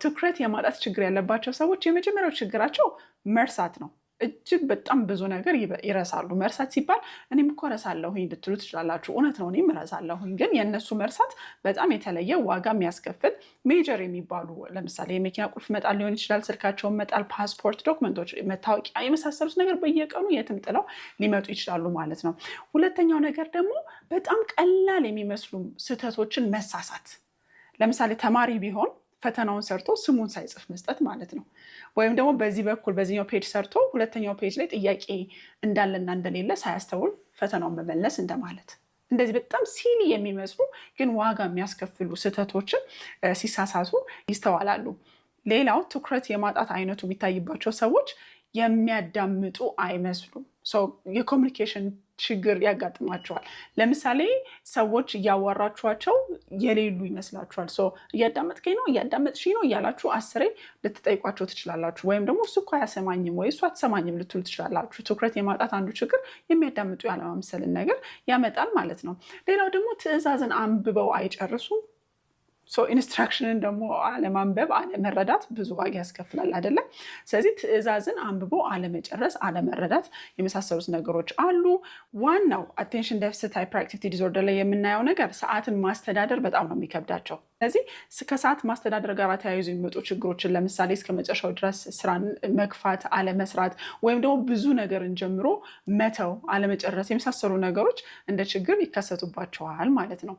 ትኩረት የማጣት ችግር ያለባቸው ሰዎች የመጀመሪያው ችግራቸው መርሳት ነው። እጅግ በጣም ብዙ ነገር ይረሳሉ። መርሳት ሲባል እኔም እኮ ረሳለሁኝ ልትሉ ትችላላችሁ። እውነት ነው፣ እኔም ረሳለሁኝ። ግን የእነሱ መርሳት በጣም የተለየ ዋጋ የሚያስከፍል ሜጀር የሚባሉ ለምሳሌ የመኪና ቁልፍ መጣል ሊሆን ይችላል፣ ስልካቸውን መጣል፣ ፓስፖርት፣ ዶክመንቶች፣ መታወቂያ የመሳሰሉት ነገር በየቀኑ የትም ጥለው ሊመጡ ይችላሉ ማለት ነው። ሁለተኛው ነገር ደግሞ በጣም ቀላል የሚመስሉ ስህተቶችን መሳሳት። ለምሳሌ ተማሪ ቢሆን ፈተናውን ሰርቶ ስሙን ሳይጽፍ መስጠት ማለት ነው። ወይም ደግሞ በዚህ በኩል በዚህኛው ፔጅ ሰርቶ ሁለተኛው ፔጅ ላይ ጥያቄ እንዳለና እንደሌለ ሳያስተውል ፈተናውን መመለስ እንደማለት። እንደዚህ በጣም ሲሊ የሚመስሉ ግን ዋጋ የሚያስከፍሉ ስህተቶችን ሲሳሳቱ ይስተዋላሉ። ሌላው ትኩረት የማጣት አይነቱ የሚታይባቸው ሰዎች የሚያዳምጡ አይመስሉም። የኮሚኒኬሽን ችግር ያጋጥማቸዋል። ለምሳሌ ሰዎች እያዋራችኋቸው የሌሉ ይመስላችኋል። እያዳመጥከኝ ነው፣ እያዳመጥሽኝ ነው እያላችሁ 10 ልትጠይቋቸው ትችላላችሁ። ወይም ደግሞ እሱ እኮ አያሰማኝም ወይ እሱ አትሰማኝም ልትሉ ትችላላችሁ። ትኩረት የማጣት አንዱ ችግር የሚያዳምጡ ያለማምሰልን ነገር ያመጣል ማለት ነው። ሌላው ደግሞ ትዕዛዝን አንብበው አይጨርሱም። ኢንስትራክሽንን ደግሞ አለማንበብ፣ አለመረዳት ብዙ ዋጋ ያስከፍላል አይደለም? ስለዚህ ትዕዛዝን አንብቦ አለመጨረስ፣ አለመረዳት የመሳሰሉት ነገሮች አሉ። ዋናው አቴንሽን ዴፊሲት ሃይፐርአክቲቪቲ ዲስኦርደር ላይ የምናየው ነገር ሰዓትን ማስተዳደር በጣም ነው የሚከብዳቸው። ስለዚህ ከሰዓት ማስተዳደር ጋር ተያይዞ የሚመጡ ችግሮችን ለምሳሌ እስከ መጨረሻው ድረስ ስራን መግፋት፣ አለመስራት ወይም ደግሞ ብዙ ነገርን ጀምሮ መተው፣ አለመጨረስ የመሳሰሉ ነገሮች እንደ ችግር ይከሰቱባቸዋል ማለት ነው።